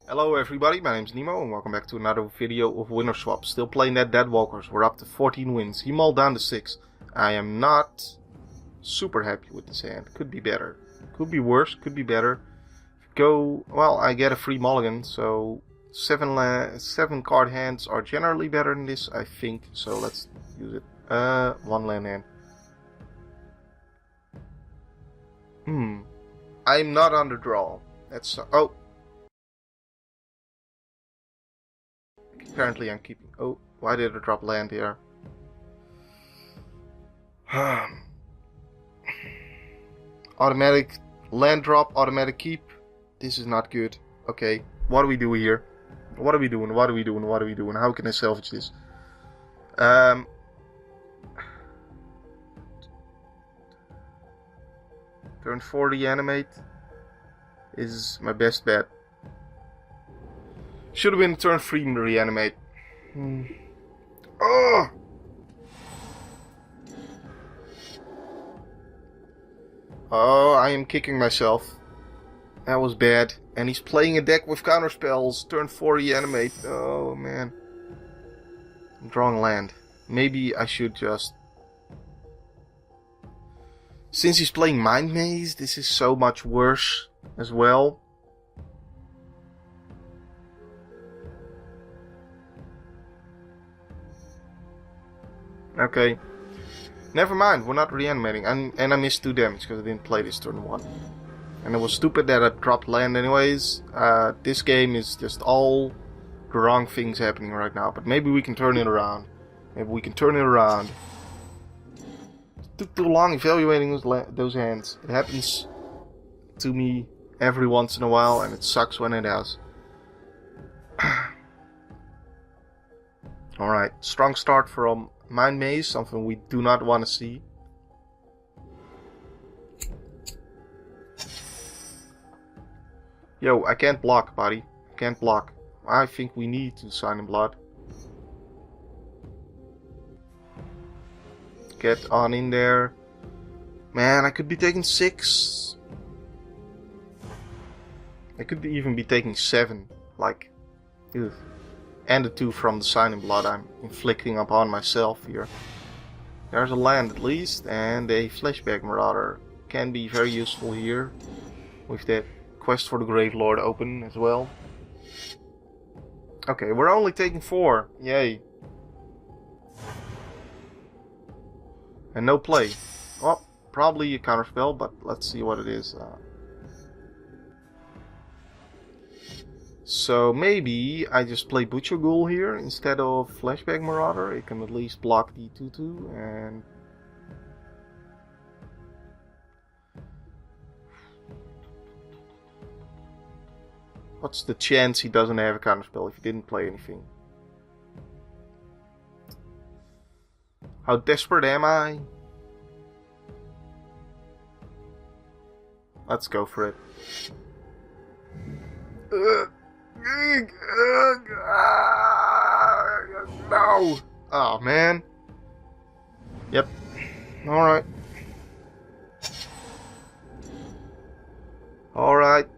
Hello everybody, my name's Nemo and welcome back to another video of Winner Swap. Still playing that Deadwalkers, we're up to 14 wins. He mauled down to 6. I am not super happy with this hand. Could be better. Could be worse, could be better. Well, I get a free mulligan, so 7 card hands are generally better than this, I think. So let's use it. 1 land hand. I'm not under draw. That's... oh! Apparently I'm keeping... oh, why did I drop land here? Automatic land drop, automatic keep. This is not good. Okay, what do we do here? What are we doing? What are we doing? What are we doing? How can I salvage this? Turn 4 reanimate is my best bet. Should have been turn 3 reanimate. Oh! Oh, I am kicking myself. That was bad. And he's playing a deck with counter spells. Turn 4 reanimate. Oh man. I'm drawing land. Maybe I should just... since he's playing Mind Maze, this is so much worse as well. Okay. Never mind, we're not reanimating. And I missed 2 damage because I didn't play this turn 1. And it was stupid that I dropped land anyways. This game is just all the wrong things happening right now. But maybe we can turn it around. Maybe we can turn it around. It took too long evaluating those hands. It happens to me every once in a while and it sucks when it does. Alright, strong start from Mind Maze, something we do not want to see. Yo, I can't block, buddy. I can't block. I think we need to sign in blood. Get on in there. Man, I could be taking 6. I could even be taking 7. Like, ugh. And the 2 from the sign in blood I'm inflicting upon myself here. There's a land at least, and a flashback marauder can be very useful here. With that quest for the Grave Lord open as well. Okay, we're only taking 4. Yay. And no play. Well, probably a counterspell, but let's see what it is. So maybe I just play Butcher Ghoul here instead of Flashback Marauder. It can at least block the 2/2 and... what's the chance he doesn't have a counterspell if he didn't play anything? How desperate am I? Let's go for it. No! Oh man. Yep. Alright. Alright.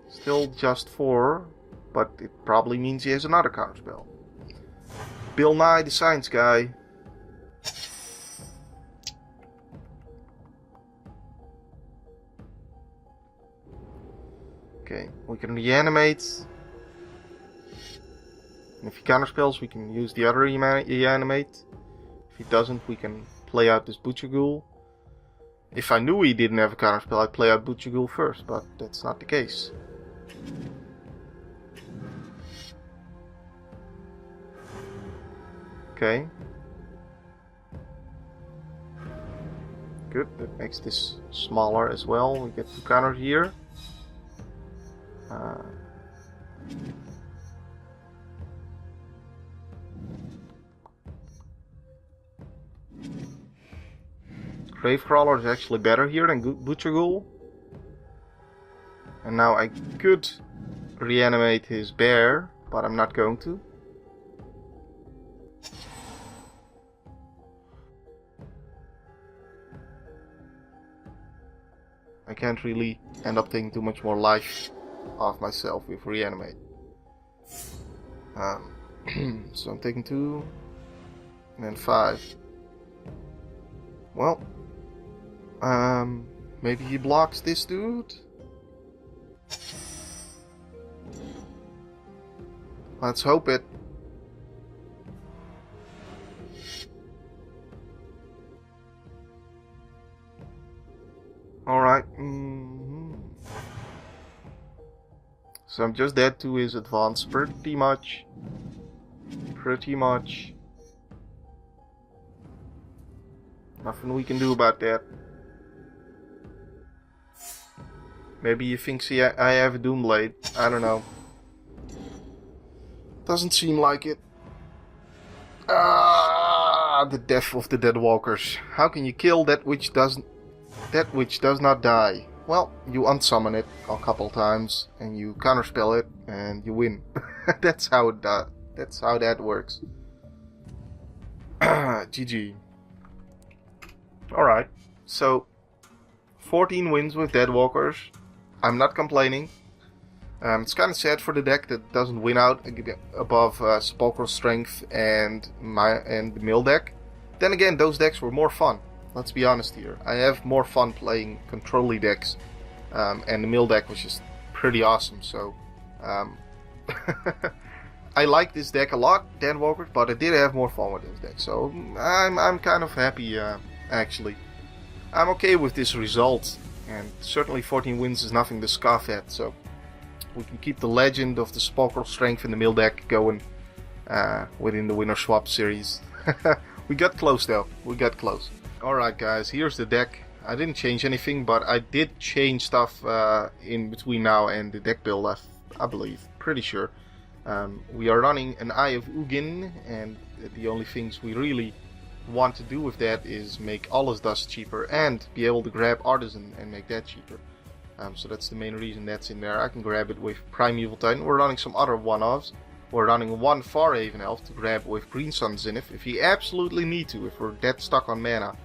Still just 4, but it probably means he has another counterspell. Bill Nye, the science guy. Okay, we can reanimate. And if he counterspells, we can use the other reanimate. If he doesn't, we can play out this Butcher Ghoul. If I knew he didn't have a counterspell, I'd play out Butcher Ghoul first, but that's not the case. Okay. Good, that makes this smaller as well. We get 2 counters here. Gravecrawler is actually better here than Butcher Ghoul. And now I could reanimate his bear, but I'm not going to. I can't really end up taking too much more life off myself with reanimate. So I'm taking 2 and then 5. Well, maybe he blocks this dude. Let's hope it. Alright. So I'm just dead to his advance pretty much. Nothing we can do about that. Maybe he thinks I have a Doomblade. I don't know. Doesn't seem like it. The death of the Deadwalkers. How can you kill that which does not die? Well, you unsummon it a couple times and you counterspell it and you win. That's how it does. That's how that works. GG. Alright, so 14 wins with Deadwalkers. I'm not complaining. It's kind of sad for the deck that doesn't win out above Sepulchral Strength and the Mill deck. Then again, those decks were more fun. Let's be honest here. I have more fun playing control-y decks, and the Mill deck was just pretty awesome. So I like this deck a lot, Deadwalkers, but I did have more fun with this deck. So I'm kind of happy, actually. I'm okay with this result, and certainly 14 wins is nothing to scoff at. So we can keep the legend of the Sepulchral Strength in the Mill deck going within the Winner Swap series. We got close though. We got close. Alright guys, here's the deck. I didn't change anything, but I did change stuff in between now and the deck build, I believe. Pretty sure. We are running an Eye of Ugin, and the only things we really want to do with that is make Alles Dust cheaper and be able to grab Artisan and make that cheaper. So that's the main reason that's in there. I can grab it with Primeval Titan. We're running some other one-offs. We're running one Farhaven Elf to grab with Green Sun Zenith if we absolutely need to, if we're dead stuck on mana.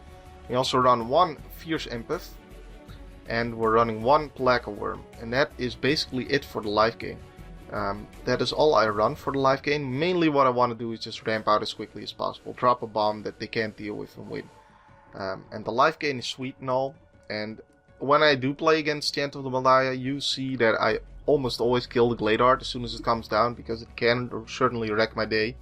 We also run one Fierce Empath, and we're running one Placa Worm, and that is basically it for the life gain. That is all I run for the life gain. Mainly what I want to do is just ramp out as quickly as possible, drop a bomb that they can't deal with and win. And the life gain is sweet and all, and when I do play against Chant of the Malaya, you see that I almost always kill the Gladart as soon as it comes down, because it can certainly wreck my day.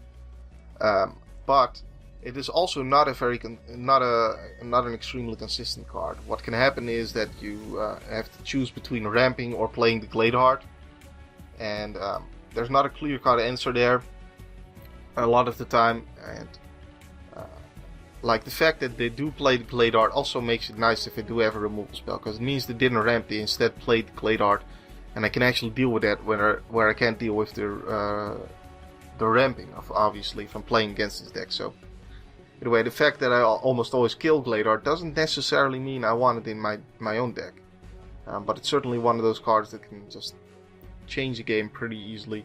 But it is also not an extremely consistent card. What can happen is that you have to choose between ramping or playing the Gladeheart, and there's not a clear-cut answer there a lot of the time. And like the fact that they do play the Gladeheart also makes it nice if they do have a removal spell, because it means they didn't ramp, they instead played the Gladeheart, and I can actually deal with that where I can't deal with the ramping, obviously, from playing against this deck. So anyway, the fact that I almost always kill Gladeheart doesn't necessarily mean I want it in my own deck. But it's certainly one of those cards that can just change the game pretty easily,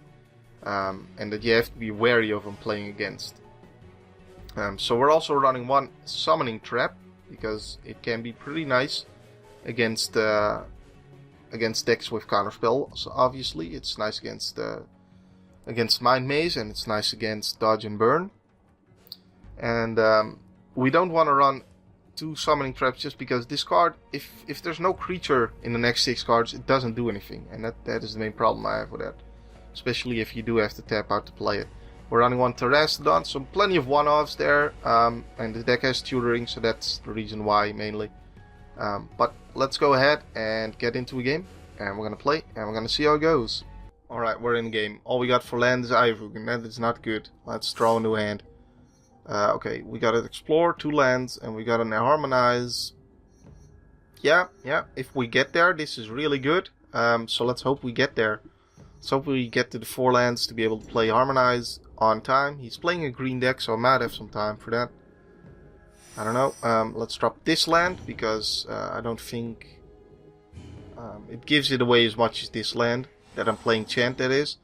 and that you have to be wary of when playing against. So we're also running one Summoning Trap, because it can be pretty nice against decks with Counterspell. So obviously it's nice against Mind Maze, and it's nice against Dodge and Burn. And we don't want to run 2 Summoning Traps just because this card, if there's no creature in the next 6 cards, it doesn't do anything. And that is the main problem I have with that. Especially if you do have to tap out to play it. We're running one Terrastodon, so plenty of one-offs there. And the deck has tutoring, so that's the reason why mainly. But let's go ahead and get into a game. And we're going to play, and we're going to see how it goes. Alright, we're in game. All we got for land is Ivug, and that is not good. Let's draw a new hand. Okay, we gotta explore 2 lands, and we gotta harmonize. Yeah, if we get there, this is really good. So let's hope we get there. Let's hope we get to the 4 lands to be able to play harmonize on time. He's playing a green deck, so I might have some time for that. I don't know. Let's drop this land, because I don't think it gives it away as much as this land that I'm playing Chant, that is.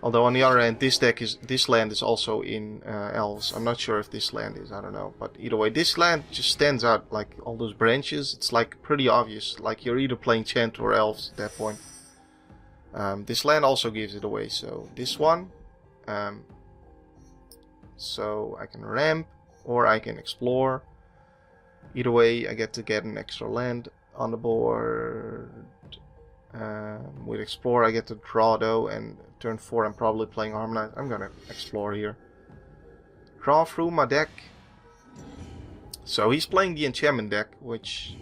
Although on the other hand, this land is also in Elves. I'm not sure if this land is, I don't know. But either way, this land just stands out, like all those branches. It's like pretty obvious, like you're either playing Chant or Elves at that point. This land also gives it away, so this one. So I can ramp, or I can explore. Either way, I get to get an extra land on the board. With explore, I get to draw though, and turn 4 I'm probably playing Harmonize. I'm gonna explore here. Draw through my deck. So he's playing the enchantment deck, which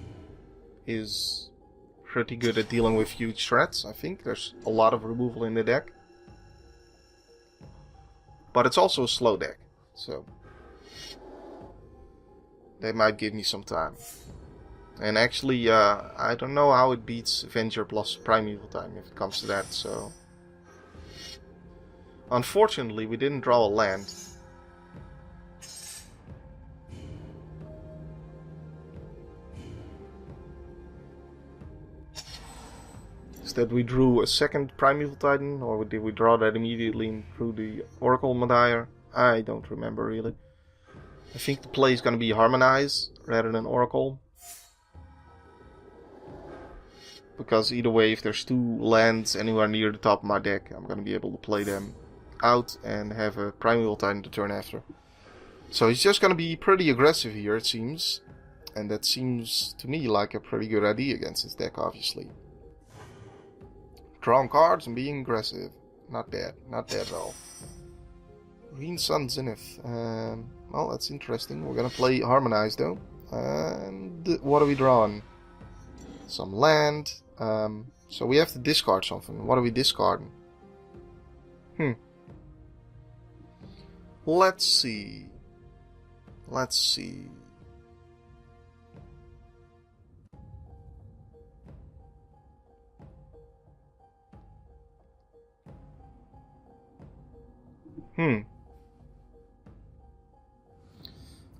is pretty good at dealing with huge threats. I think there's a lot of removal in the deck. But it's also a slow deck, so they might give me some time. And actually, I don't know how it beats Avenger plus Primeval Time if it comes to that, so... Unfortunately, we didn't draw a land. Instead we drew a second Primeval Titan, or did we draw that immediately and drew the Oracle Madiar? I don't remember really. I think the play is going to be Harmonize rather than Oracle. Because either way, if there's 2 lands anywhere near the top of my deck, I'm going to be able to play them out and have a Primeval Titan to turn after. So he's just going to be pretty aggressive here, it seems. And that seems to me like a pretty good idea against his deck, obviously. Drawing cards and being aggressive. Not bad. Not bad at all. Green Sun Zenith. Well, that's interesting. We're going to play Harmonize, though. And what are we drawing? Some land. So we have to discard something. What are we discarding? Let's see. Let's see.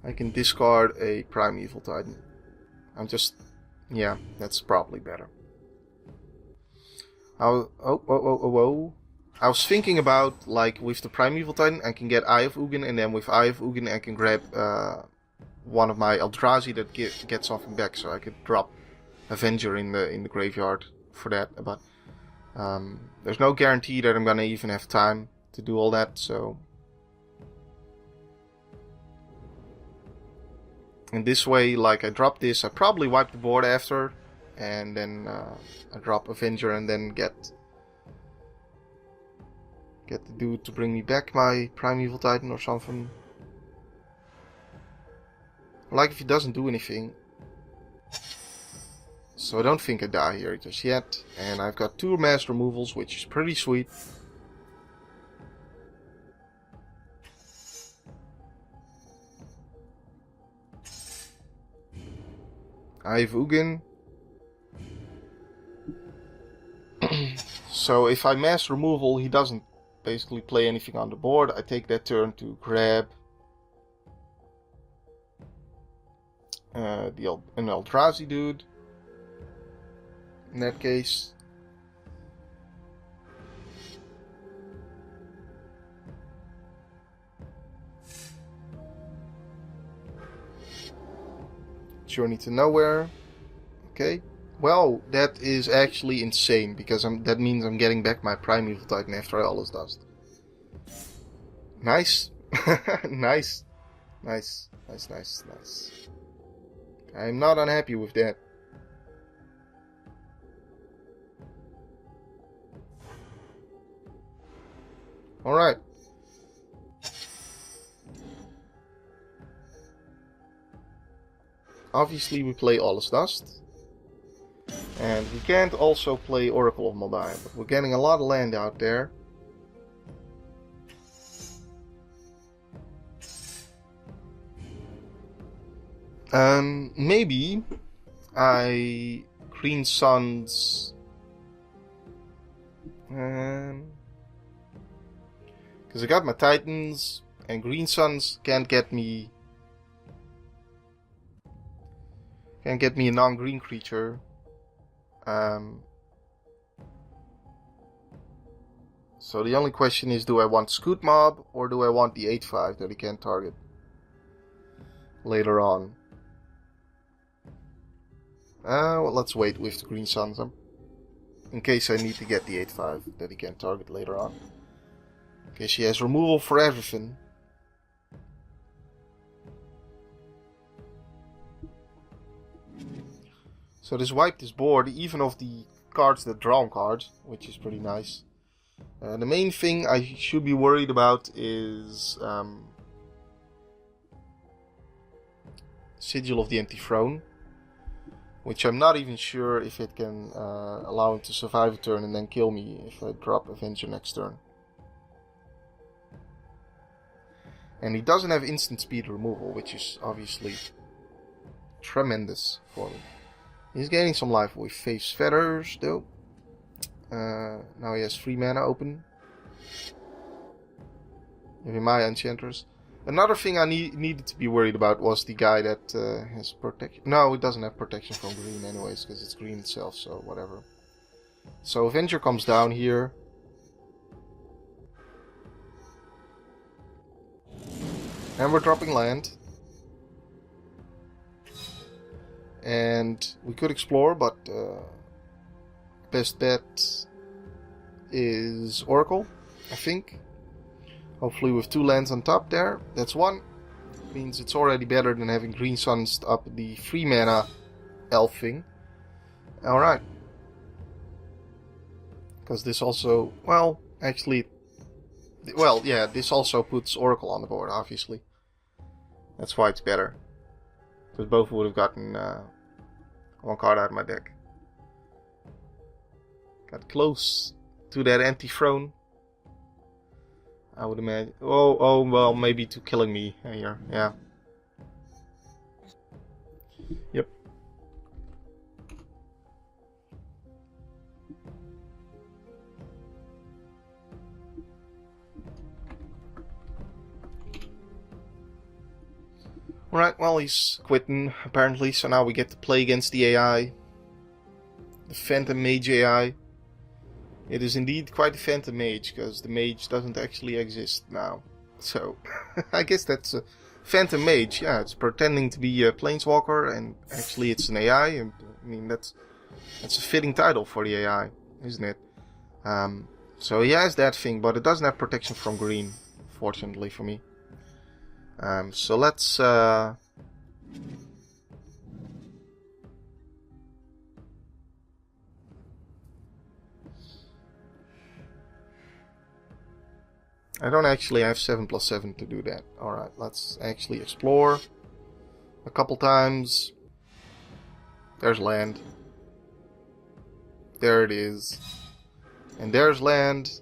I can discard a Primeval Titan. Yeah, that's probably better. I was thinking about, like, with the Primeval Titan, I can get Eye of Ugin, and then with Eye of Ugin, I can grab one of my Eldrazi that gets something back, so I could drop Avenger in the graveyard for that. But there's no guarantee that I'm gonna even have time to do all that, so. And this way, like, I drop this, I probably wipe the board after, and then I drop Avenger and then get the dude to bring me back my Primeval Titan or something. Like if he doesn't do anything. So I don't think I die here just yet. And I've got 2 mass removals, which is pretty sweet. Eye of Ugin. So if I mass removal, he doesn't basically play anything on the board. I take that turn to grab an Eldrazi dude. In that case. Journey to Nowhere. Okay. Well, that is actually insane, because that means I'm getting back my Primeval Titan after Allah's Dust. Nice. Nice. Nice. Nice, nice, nice. I'm not unhappy with that. Alright. Obviously we play Allah's Dust. And we can't also play Oracle of Maldai, but we're getting a lot of land out there. Maybe I Green Suns. Because I got my Titans, and Green Suns can't get me a non-green creature. So the only question is, do I want Scoot Mob or do I want the 8/5 that he can't target later on? Well, let's wait with the Green Suns. in case I need to get the 8/5 that he can target later on. Okay, she has removal for everything. So this wiped this board, even of the cards that draw cards, which is pretty nice. The main thing I should be worried about is Sigil of the Empty Throne, which I'm not even sure if it can allow him to survive a turn and then kill me if I drop Avenger next turn. And he doesn't have instant speed removal, which is obviously tremendous for me. He's gaining some life with Faith's Feathers, though. Now he has 3 mana open. Giving my Enchantress. Another thing I needed to be worried about was the guy that has protection. No, it doesn't have protection from green anyways, because it's green itself, so whatever. So Avenger comes down here. And we're dropping land. And we could explore, but best bet is Oracle, I think. Hopefully with 2 lands on top there. That's 1. Means it's already better than having Green Suns up the 3 mana elf thing. Alright. Because this also, well, actually, well, yeah, this also puts Oracle on the board, obviously. That's why it's better. Because both would have gotten 1 card out of my deck. Got close to that empty throne. I would imagine. Oh, well, maybe to killing me here. Yeah. Yep. Alright, well, he's quitting, apparently, so now we get to play against the AI. The Phantom Mage AI. It is indeed quite a Phantom Mage, because the Mage doesn't actually exist now. So, I guess that's a Phantom Mage. Yeah, it's pretending to be a Planeswalker, and actually it's an AI. And, I mean, that's a fitting title for the AI, isn't it? So he has that thing, but it doesn't have protection from green, fortunately for me. So let's I don't actually have 7+7 to do that. Alright, let's actually explore a couple times. There's land. There it is. And there's land.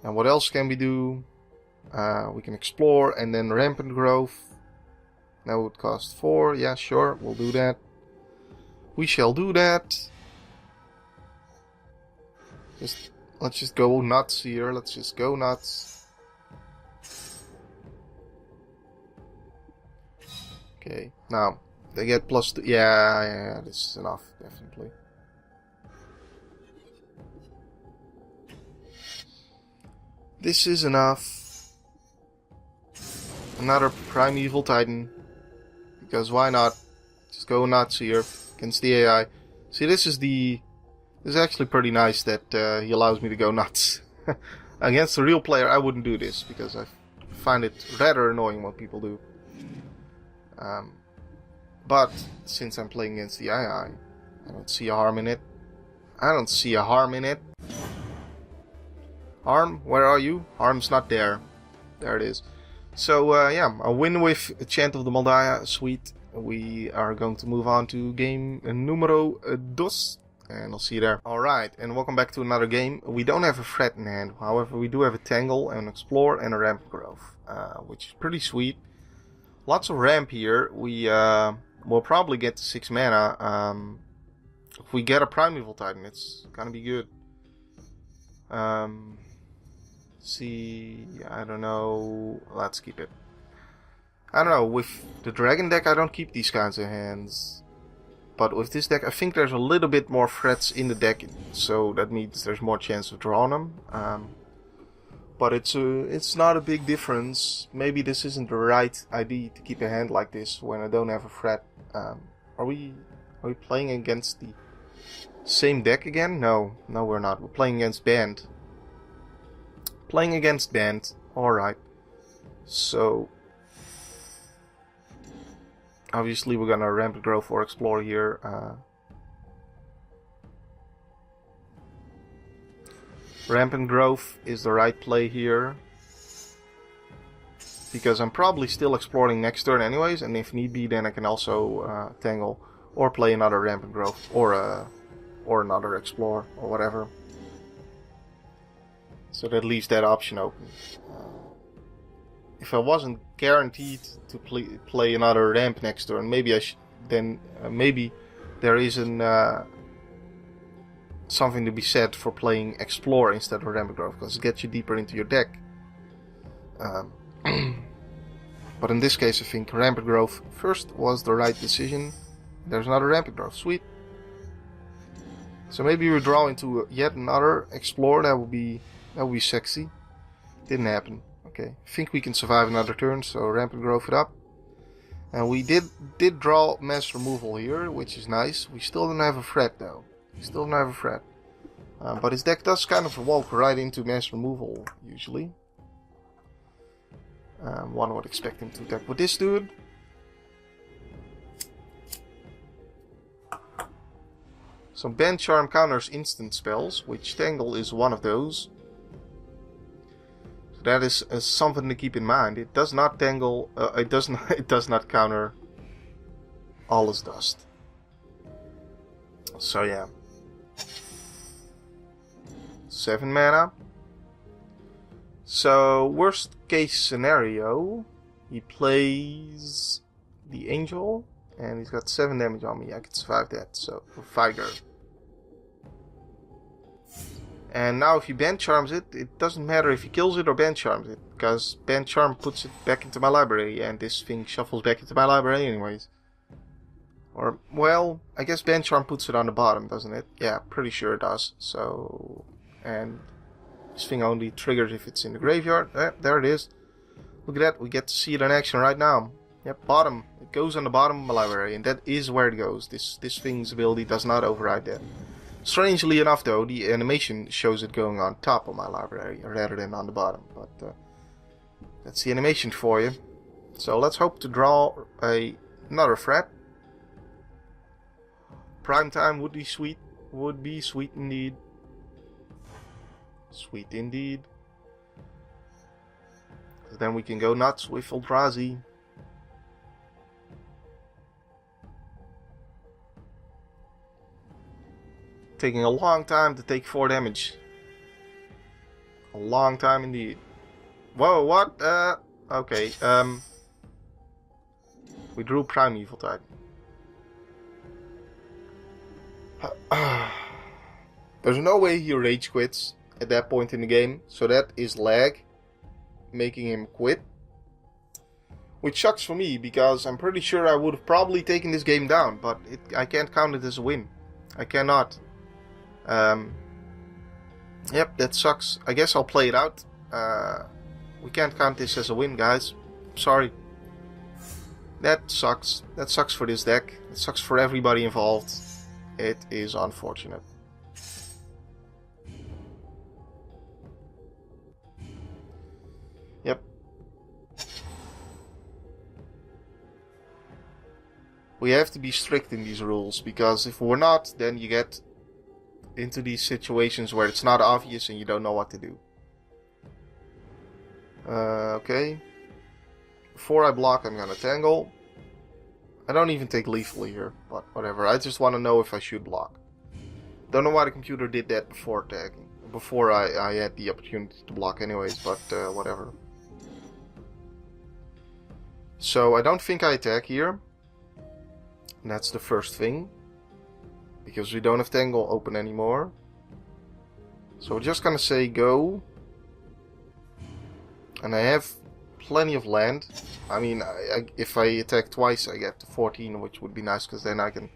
And what else can we do? We can explore and then rampant growth. That would cost 4. Yeah, sure, we'll do that. We shall do that. Let's just go nuts here. Let's just go nuts. Okay, now they get +2. Yeah, this is enough, definitely. This is enough. Another Primeval Titan. Because why not? Just go nuts here against the AI. See, this is actually pretty nice that he allows me to go nuts. Against a real player, I wouldn't do this because I find it rather annoying what people do. But since I'm playing against the AI, I don't see a harm in it. I don't see a harm in it. Harm, where are you? Harm's not there. There it is. So yeah, a win with a Chant of the Maldaya. Sweet. We are going to move on to game numero 2. And I'll see you there. Alright, and welcome back to another game. We don't have a threat in hand. However, we do have a Tangle, an Explore, and a Ramp Growth. Which is pretty sweet. Lots of ramp here. We will probably get to 6 mana. If we get a Primeval Titan, it's gonna be good. See, I don't know. Let's keep it. I don't know. With the Dragon deck, I don't keep these kinds of hands. But with this deck, I think there's a little bit more threats in the deck, so that means there's more chance of drawing them. But it's not a big difference. Maybe this isn't the right idea to keep a hand like this when I don't have a threat. Are we playing against the Same deck again? No, we're not. We're playing against Band. Playing against Band. Alright. So, obviously we're gonna Rampant Growth or Explore here. Rampant Growth is the right play here, because I'm probably still exploring next turn anyways, and if need be then I can also Tangle or play another Rampant Growth or another Explore or whatever. So that leaves that option open. If I wasn't guaranteed to play another ramp next turn, maybe I maybe there is something to be said for playing Explore instead of Rampant Growth, because it gets you deeper into your deck. But in this case I think Rampant Growth first was the right decision. There's another Rampant Growth, sweet. So maybe we draw into yet another Explore. That would be sexy. Didn't happen. Okay, I think we can survive another turn, so Rampant Growth it up. And we did draw Mass Removal here, which is nice. We still don't have a threat though. But his deck does kind of walk right into Mass Removal, usually. One would expect him to attack with this dude. Some Band Charm counters instant spells, which Tangle is one of those. So that is something to keep in mind. It does not Tangle. It does not counter All's Dust. So yeah. 7 mana. So worst case scenario, he plays the Angel. And he's got 7 damage on me. I can survive that. So, Fire. And now if he Band Charms it, it doesn't matter if he kills it or Band Charms it. Because Band Charm puts it back into my library. And this thing shuffles back into my library anyways. Or, well, I guess Band Charm puts it on the bottom, doesn't it? Yeah, pretty sure it does. So, and this thing only triggers if it's in the graveyard. There it is. Look at that. We get to see it in action right now. Yep, bottom. It goes on the bottom of my library, and that is where it goes. This thing's ability does not override that. Strangely enough, though, the animation shows it going on top of my library rather than on the bottom. But that's the animation for you. So let's hope to draw another threat. Prime time would be sweet. Would be sweet indeed. Sweet indeed. Then we can go nuts with Eldrazi. Taking a long time to take 4 damage. A long time indeed. Whoa, what? Okay, we drew Primeval Titan. There's no way he rage quits at that point in the game, so that is lag, making him quit. Which sucks for me, because I'm pretty sure I would have probably taken this game down, but I can't count it as a win. I cannot. Yep, that sucks. I guess I'll play it out. We can't count this as a win, guys. Sorry. That sucks. That sucks for this deck. It sucks for everybody involved. It is unfortunate. Yep. We have to be strict in these rules, because if we're not, then you get into these situations where it's not obvious and you don't know what to do. Okay. Before I block, I'm gonna Tangle. I don't even take Lethal here, but whatever. I just want to know if I should block. Don't know why the computer did that before attacking. Before I had the opportunity to block anyways, but whatever. So I don't think I attack here. And that's the first thing. Because we don't have Tangle open anymore. So we're just gonna say go. And I have plenty of land. I mean, if I attack twice I get to 14, which would be nice, because then I can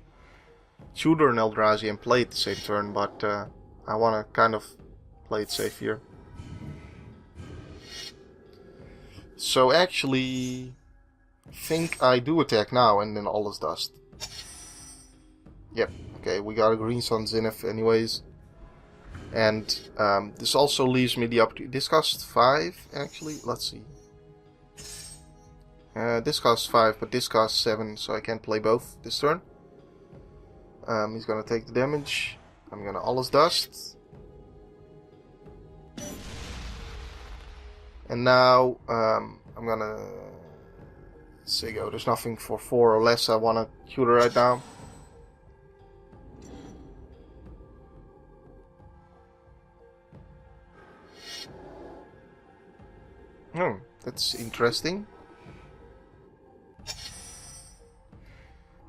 tutor an Eldrazi and play it the same turn, but I want to kind of play it safe here. So actually, I think I do attack now and then All's Dust. Yep, okay, Okay, we got a Green Sun Zenith anyways. And this also leaves me the opportunity. This costs 5 actually. Let's see. This costs 5, but this costs 7, so I can't play both this turn. He's gonna take the damage. I'm gonna Alles Dust. And now I'm gonna say go. There's nothing for 4 or less I wanna shoot her right now. That's interesting.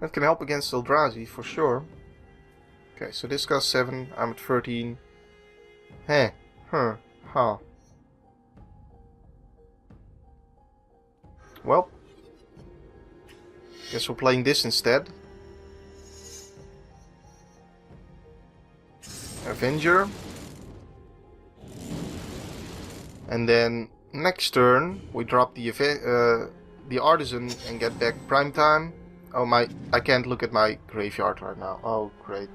That can help against Eldrazi for sure. Okay, so this costs 7, I'm at 13. Huh. Well, guess we're playing this instead. Avenger. And then next turn we drop the Artisan and get back Prime Time. Oh my, I can't look at my graveyard right now. Oh great.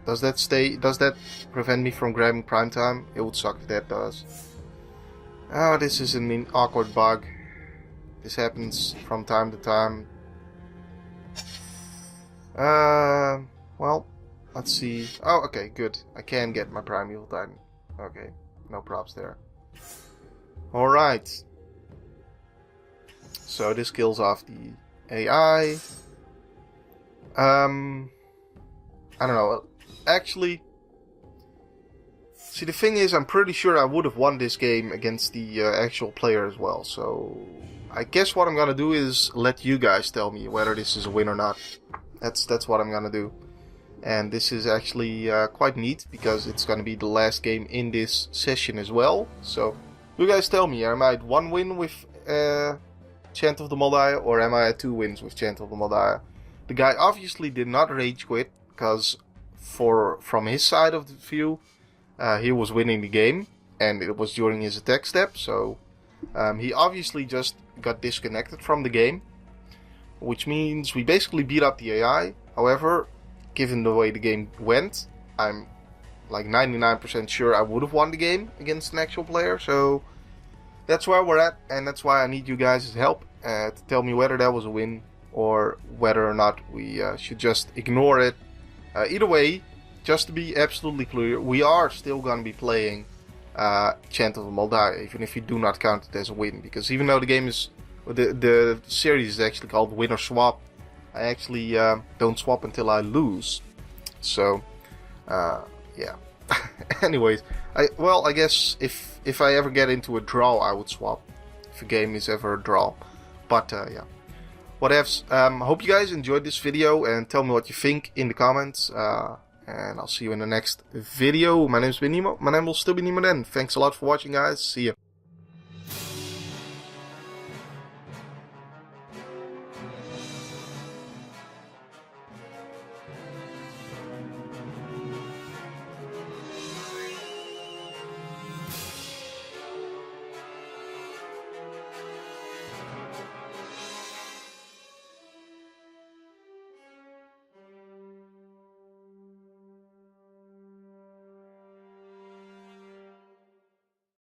Does that prevent me from grabbing Prime Time? It would suck if that does. Oh, this is an awkward bug. This happens from time to time. Well, let's see. Oh, okay, good. I can get my Primeval Titan. Okay, no props there. Alright. So this kills off the AI. I don't know. Actually, see, the thing is, I'm pretty sure I would have won this game against the actual player as well. So I guess what I'm gonna do is let you guys tell me whether this is a win or not. That's what I'm gonna do. And this is actually quite neat because it's gonna be the last game in this session as well. So you guys tell me, am I at 1 win with Chant of the Moldaya, or am I at 2 wins with Chant of the Moldaya? The guy obviously did not rage quit, because from his side of the view, he was winning the game, and it was during his attack step, so he obviously just got disconnected from the game, which means we basically beat up the AI. However, given the way the game went, I'm like 99% sure I would have won the game against an actual player, so that's where we're at, and that's why I need you guys' help to tell me whether that was a win or whether or not we should just ignore it. Either way, just to be absolutely clear, we are still going to be playing Chant of the Moldaya, even if you do not count it as a win, because even though the game is, the series is actually called Win or Swap, I actually don't swap until I lose. So, yeah. Anyways, I guess if I ever get into a draw, I would swap. If a game is ever a draw. But, yeah. Whatevs. Hope you guys enjoyed this video and tell me what you think in the comments. And I'll see you in the next video. My name's been Nemo. My name will still be Nemo then. Thanks a lot for watching, guys. See ya.